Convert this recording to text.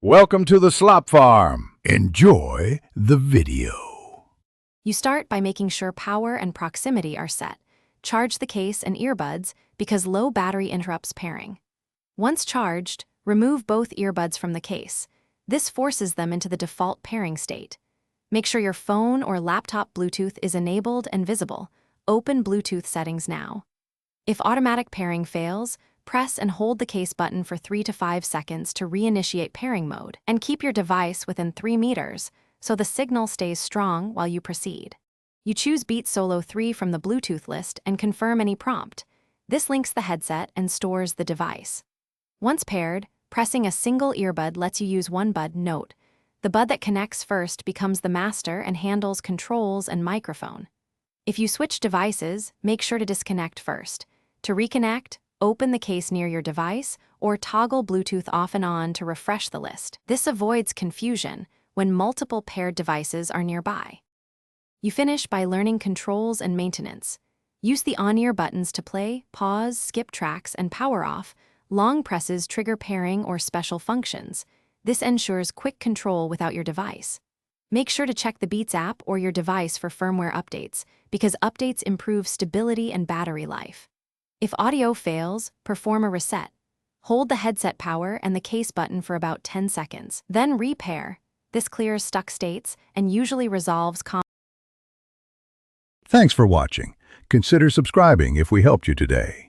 Welcome to the Slop Farm. Enjoy the video. You start by making sure power and proximity are set. Charge the case and earbuds because low battery interrupts pairing. Once charged, remove both earbuds from the case. This forces them into the default pairing state. Make sure your phone or laptop Bluetooth is enabled and visible. Open Bluetooth settings now. If automatic pairing fails, press and hold the case button for 3 to 5 seconds to reinitiate pairing mode, and keep your device within 3 meters so the signal stays strong while you proceed. You choose Beat Solo 3 from the Bluetooth list and confirm any prompt. This links the headset and stores the device. Once paired, pressing a single earbud lets you use one bud. Note, the bud that connects first becomes the master and handles controls and microphone. If you switch devices, make sure to disconnect first. To reconnect, open the case near your device or toggle Bluetooth off and on to refresh the list. This avoids confusion when multiple paired devices are nearby. You finish by learning controls and maintenance. Use the on-ear buttons to play, pause, skip tracks, and power off. Long presses trigger pairing or special functions. This ensures quick control without your device. Make sure to check the Beats app or your device for firmware updates, because updates improve stability and battery life. If audio fails, perform a reset. Hold the headset power and the case button for about 10 seconds. Then repair. This clears stuck states and usually resolves Thanks for watching. Consider subscribing if we helped you today.